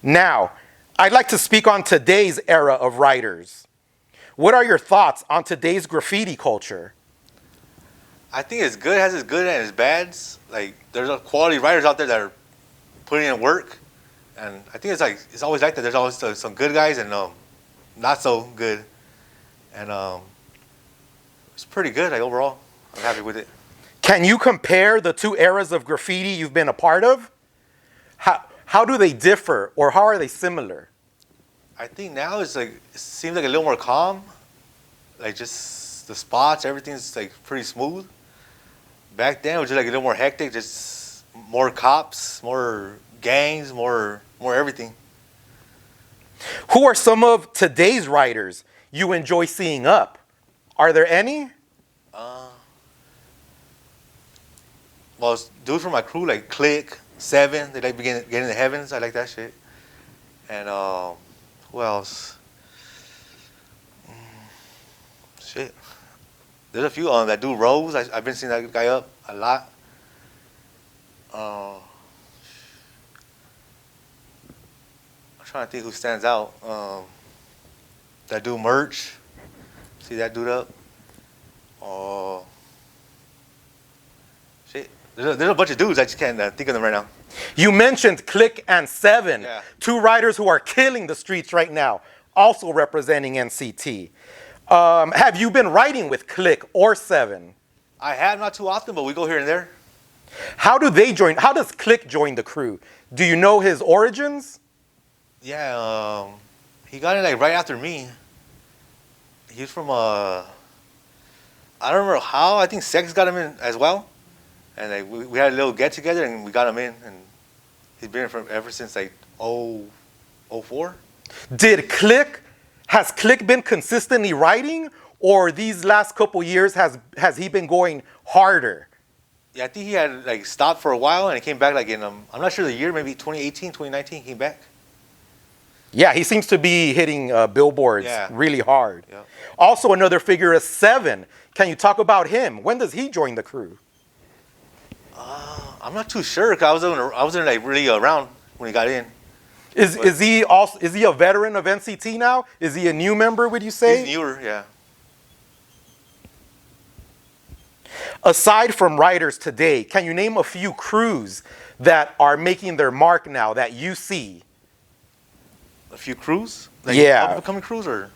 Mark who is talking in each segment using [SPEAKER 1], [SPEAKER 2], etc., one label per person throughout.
[SPEAKER 1] Now, I'd like to speak on today's era of writers. What are your thoughts on today's graffiti culture?
[SPEAKER 2] I think it's good. It has its good and its bads. Like, there's quality writers out there that are putting in work, and I think it's always like that. There's always some good guys and not so good, and it's pretty good. Like, overall, I'm happy with it.
[SPEAKER 1] Can you compare the two eras of graffiti you've been a part of? How do they differ, or how are they similar?
[SPEAKER 2] I think now it seems like a little more calm. Like, just the spots, everything's like pretty smooth. Back then it was just like a little more hectic, just more cops, more gangs, more everything.
[SPEAKER 1] Who are some of today's writers you enjoy seeing up? Are there any?
[SPEAKER 2] Well, dudes from my crew like Click, Seven, they like getting in the heavens. I like that shit. And who else? Shit. There's a few that do rows. I've been seeing that guy up a lot. I'm trying to think who stands out. That do merch. See that dude up? Oh, shit. There's a bunch of dudes. I just can't think of them right now.
[SPEAKER 1] You mentioned Click and Seven,
[SPEAKER 2] Yeah.
[SPEAKER 1] two writers who are killing the streets right now, also representing NCT. Have you been writing with Click or Seven?
[SPEAKER 2] I have, not too often, but we go here and there.
[SPEAKER 1] How do they join? How does Click join the crew? Do you know his origins?
[SPEAKER 2] Yeah, he got in like right after me. He's from I don't remember how. I think Sex got him in as well, and like we had a little get together and we got him in, and he's been in ever since like 04.
[SPEAKER 1] Has Click been consistently writing, or these last couple years has he been going harder?
[SPEAKER 2] Yeah, I think he had like stopped for a while and he came back like in I'm not sure the year, maybe 2018, 2019 he came back.
[SPEAKER 1] Yeah, he seems to be hitting billboards really hard.
[SPEAKER 2] Yeah.
[SPEAKER 1] Also, another figure is Seven. Can you talk about him? When does he join the crew?
[SPEAKER 2] I'm not too sure because I wasn't like really around when he got in.
[SPEAKER 1] Is he a veteran of NCT now? Is he a new member, would you say?
[SPEAKER 2] He's newer, yeah.
[SPEAKER 1] Aside from writers today, can you name a few crews that are making their mark now that you see?
[SPEAKER 2] A few crews? Like
[SPEAKER 1] Yeah.
[SPEAKER 2] Upcoming crews or?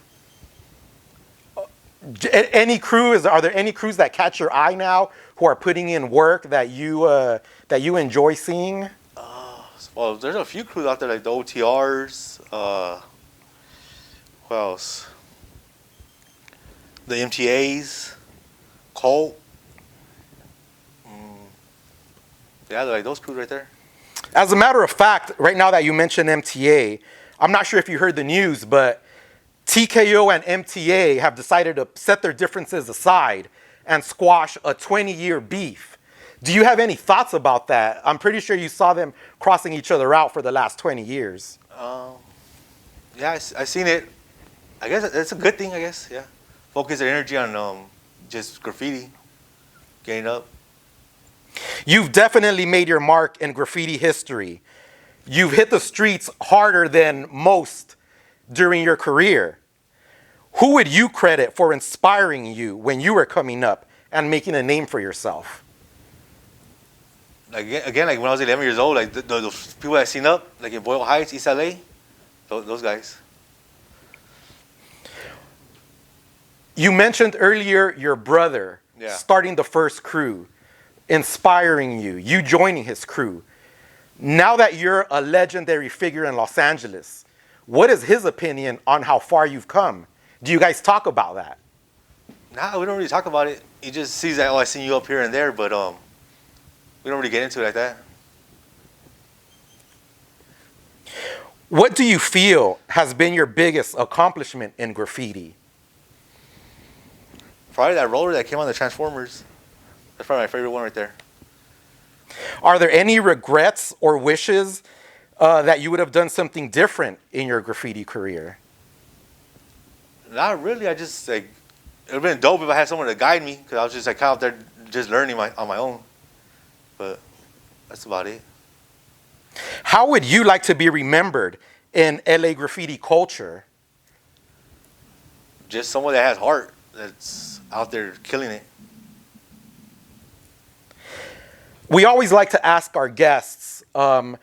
[SPEAKER 1] Any crew? Are there any crews that catch your eye now who are putting in work that you enjoy seeing?
[SPEAKER 2] Well, there's a few crews out there like the OTRs. Who else? The MTAs, Colt. Yeah, like those crews right there.
[SPEAKER 1] As a matter of fact, right now that you mentioned MTA, I'm not sure if you heard the news, but TKO and MTA have decided to set their differences aside and squash a 20-year beef. Do you have any thoughts about that? I'm pretty sure you saw them crossing each other out for the last 20 years.
[SPEAKER 2] Yeah, I seen it. I guess that's a good thing, I guess, yeah. Focus their energy on just graffiti, getting up.
[SPEAKER 1] You've definitely made your mark in graffiti history. You've hit the streets harder than most during your career. Who would you credit for inspiring you when you were coming up and making a name for yourself?
[SPEAKER 2] Again, like when I was 11 years old, like those people I seen up, like in Boyle Heights, East LA, those guys.
[SPEAKER 1] You mentioned earlier your brother starting the first crew, inspiring you, you joining his crew. Now that you're a legendary figure in Los Angeles, what is his opinion on how far you've come? Do you guys talk about that?
[SPEAKER 2] Nah, we don't really talk about it. He just sees that, oh, I seen you up here and there, but we don't really get into it like that.
[SPEAKER 1] What do you feel has been your biggest accomplishment in graffiti?
[SPEAKER 2] Probably that roller that came on the Transformers. That's probably my favorite one right there.
[SPEAKER 1] Are there any regrets or wishes that you would have done something different in your graffiti career?
[SPEAKER 2] Not really. I just like, it would have been dope if I had someone to guide me because I was just like kind of out there just learning on my own. But that's about it.
[SPEAKER 1] How would you like to be remembered in LA graffiti culture?
[SPEAKER 2] Just someone that has heart, that's out there killing it.
[SPEAKER 1] We always like to ask our guests, can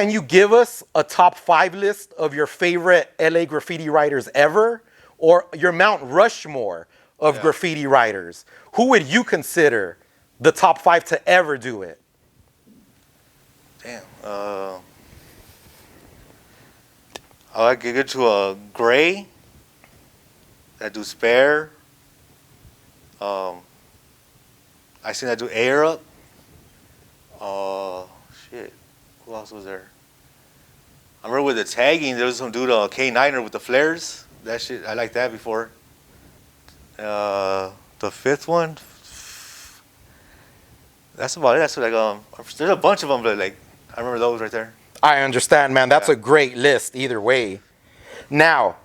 [SPEAKER 1] you give us a top 5 list of your favorite LA graffiti writers ever? Or your Mount Rushmore of graffiti writers? Who would you consider the top 5 to ever do it?
[SPEAKER 2] Damn. I like to get to a Gray that do Spare. I seen that do Air Up. Shit. Who else was there? I remember with the tagging, there was some dude, K9er with the flares. That shit, I like that before. The 5th one, that's about it. That's like there's a bunch of them, but like I remember those right there.
[SPEAKER 1] I understand, man. That's a great list either way. Now,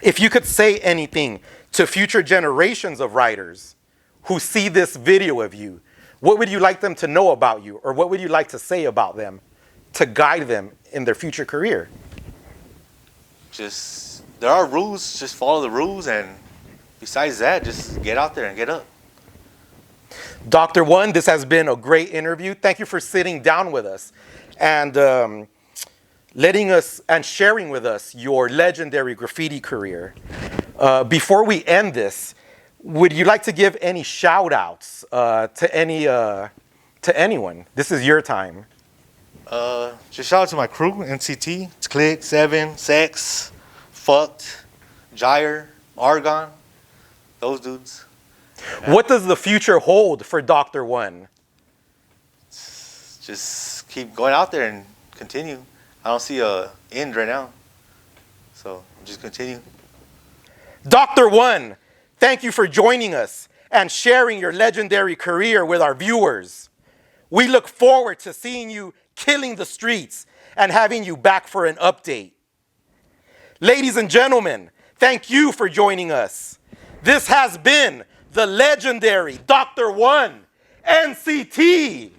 [SPEAKER 1] if you could say anything to future generations of writers who see this video of you, what would you like them to know about you? Or what would you like to say about them to guide them in their future career?
[SPEAKER 2] Just, there are rules, just follow the rules, and besides that, just get out there and get up.
[SPEAKER 1] Dr. One, this has been a great interview. Thank you for sitting down with us and letting us and sharing with us your legendary graffiti career. Before we end this, would you like to give any shout outs to anyone? This is your time.
[SPEAKER 2] Just shout out to my crew, NCT, it's Click, 7, Sex, Fucked, Gyre, Argon, those dudes.
[SPEAKER 1] What does the future hold for Dr. One?
[SPEAKER 2] Just keep going out there and continue. I don't see a end right now, so just continue.
[SPEAKER 1] Dr. One, thank you for joining us and sharing your legendary career with our viewers. We look forward to seeing you killing the streets and having you back for an update. Ladies and gentlemen, thank you for joining us. This has been the legendary Dr. One NCT.